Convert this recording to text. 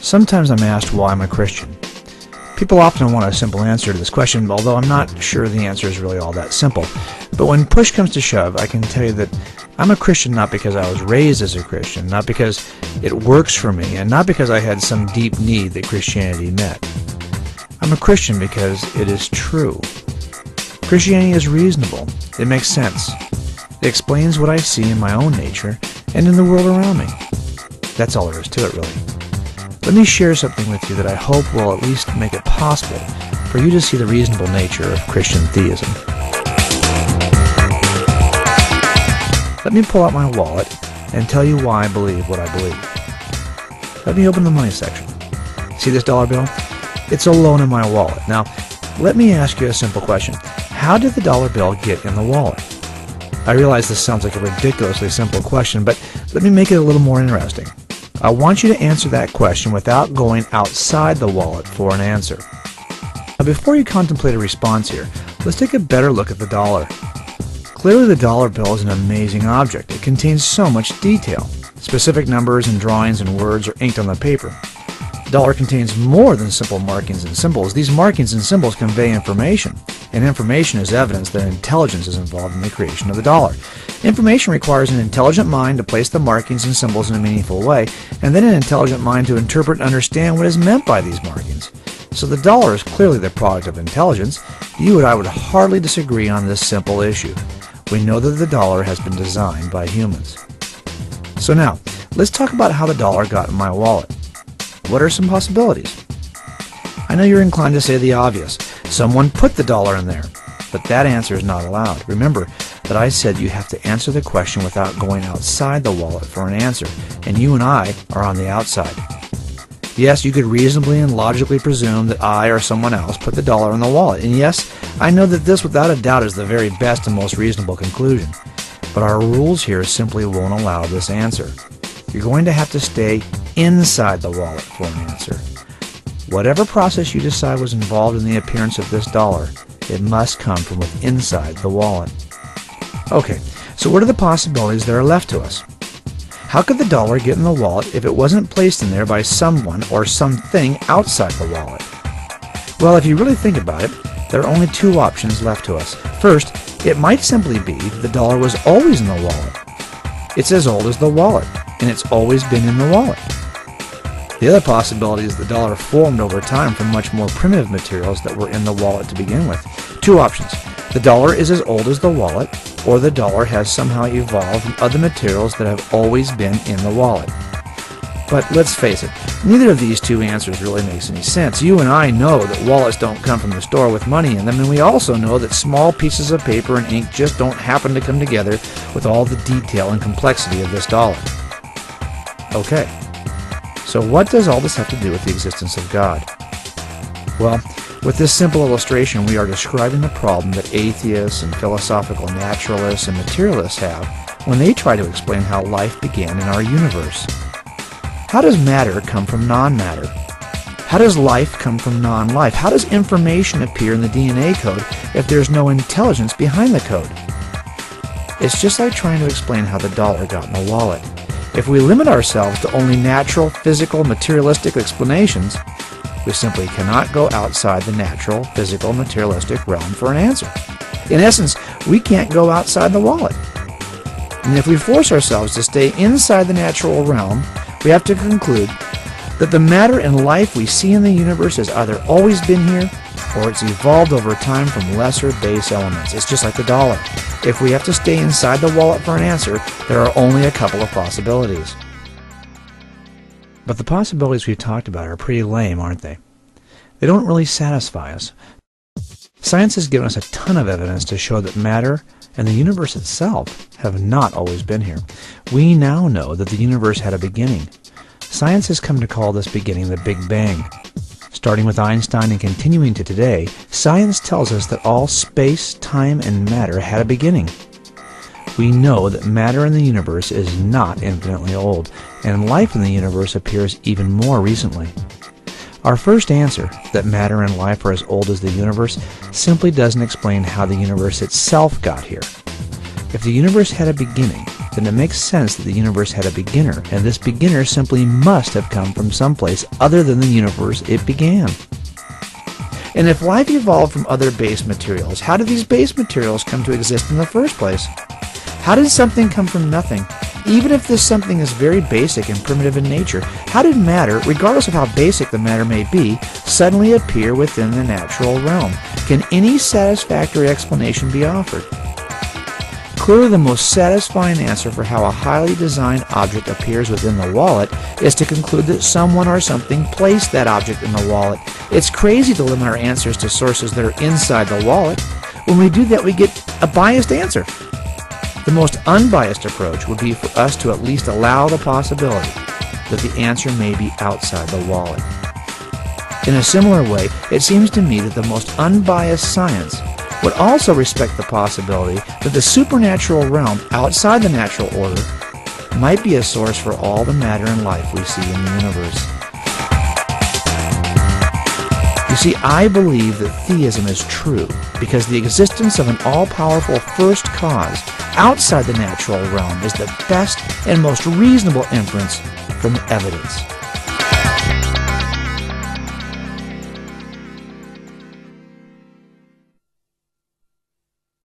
Sometimes I'm asked why I'm a Christian. People often want a simple answer to this question, although I'm not sure the answer is really all that simple. But when push comes to shove, I can tell you that I'm a Christian not because I was raised as a Christian, not because it works for me, and not because I had some deep need that Christianity met. I'm a Christian because it is true. Christianity is reasonable. It makes sense. It explains what I see in my own nature and in the world around me. That's all there is to it, really. Let me share something with you that I hope will at least make it possible for you to see the reasonable nature of Christian theism. Let me pull out my wallet and tell you why I believe what I believe. Let me open the money section. See this dollar bill? It's alone in my wallet. Now, let me ask you a simple question. How did the dollar bill get in the wallet? I realize this sounds like a ridiculously simple question, but let me make it a little more interesting. I want you to answer that question without going outside the wallet for an answer. Now, before you contemplate a response here, let's take a better look at the dollar. Clearly, the dollar bill is an amazing object. It contains so much detail. Specific numbers and drawings and words are inked on the paper. The dollar contains more than simple markings and symbols. These markings and symbols convey information, and information is evidence that intelligence is involved in the creation of the dollar. Information requires an intelligent mind to place the markings and symbols in a meaningful way, and then an intelligent mind to interpret and understand what is meant by these markings. So the dollar is clearly the product of intelligence. You and I would hardly disagree on this simple issue. We know that the dollar has been designed by humans. So now, let's talk about how the dollar got in my wallet. What are some possibilities? I know you're inclined to say the obvious. Someone put the dollar in there. But that answer is not allowed. Remember that I said you have to answer the question without going outside the wallet for an answer, and you and I are on the outside. Yes, you could reasonably and logically presume that I or someone else put the dollar in the wallet, and yes, I know that this without a doubt is the very best and most reasonable conclusion. But our rules here simply won't allow this answer. You're going to have to stay inside the wallet for an answer. Whatever process you decide was involved in the appearance of this dollar, it must come from within inside the wallet. Okay, so what are the possibilities that are left to us? How could the dollar get in the wallet if it wasn't placed in there by someone or something outside the wallet? Well, if you really think about it, there are only two options left to us. First, it might simply be the dollar was always in the wallet. It's as old as the wallet, and it's always been in the wallet. The other possibility is the dollar formed over time from much more primitive materials that were in the wallet to begin with. Two options. The dollar is as old as the wallet, or the dollar has somehow evolved from other materials that have always been in the wallet. But let's face it, neither of these two answers really makes any sense. You and I know that wallets don't come from the store with money in them, and we also know that small pieces of paper and ink just don't happen to come together with all the detail and complexity of this dollar. Okay. So what does all this have to do with the existence of God? Well, with this simple illustration, we are describing the problem that atheists and philosophical naturalists and materialists have when they try to explain how life began in our universe. How does matter come from non-matter? How does life come from non-life? How does information appear in the DNA code if there's no intelligence behind the code? It's just like trying to explain how the dollar got in the wallet. If we limit ourselves to only natural, physical, materialistic explanations, we simply cannot go outside the natural, physical, materialistic realm for an answer. In essence, we can't go outside the wallet. And if we force ourselves to stay inside the natural realm, we have to conclude that the matter and life we see in the universe has either always been here, or it's evolved over time from lesser base elements. It's just like the dollar. If we have to stay inside the wallet for an answer, there are only a couple of possibilities. But the possibilities we've talked about are pretty lame, aren't they? They don't really satisfy us. Science has given us a ton of evidence to show that matter and the universe itself have not always been here. We now know that the universe had a beginning. Science has come to call this beginning the Big Bang. Starting with Einstein and continuing to today, science tells us that all space, time, and matter had a beginning. We know that matter in the universe is not infinitely old, and life in the universe appears even more recently. Our first answer, that matter and life are as old as the universe, simply doesn't explain how the universe itself got here. If the universe had a beginning, then it makes sense that the universe had a beginner, and this beginner simply must have come from someplace other than the universe it began. And if life evolved from other base materials, how did these base materials come to exist in the first place? How did something come from nothing? Even if this something is very basic and primitive in nature, how did matter, regardless of how basic the matter may be, suddenly appear within the natural realm? Can any satisfactory explanation be offered? Clearly, the most satisfying answer for how a highly designed object appears within the wallet is to conclude that someone or something placed that object in the wallet. It's crazy to limit our answers to sources that are inside the wallet. When we do that, we get a biased answer. The most unbiased approach would be for us to at least allow the possibility that the answer may be outside the wallet. In a similar way, it seems to me that the most unbiased science would also respect the possibility that the supernatural realm outside the natural order might be a source for all the matter and life we see in the universe. You see, I believe that theism is true because the existence of an all-powerful first cause outside the natural realm is the best and most reasonable inference from the evidence.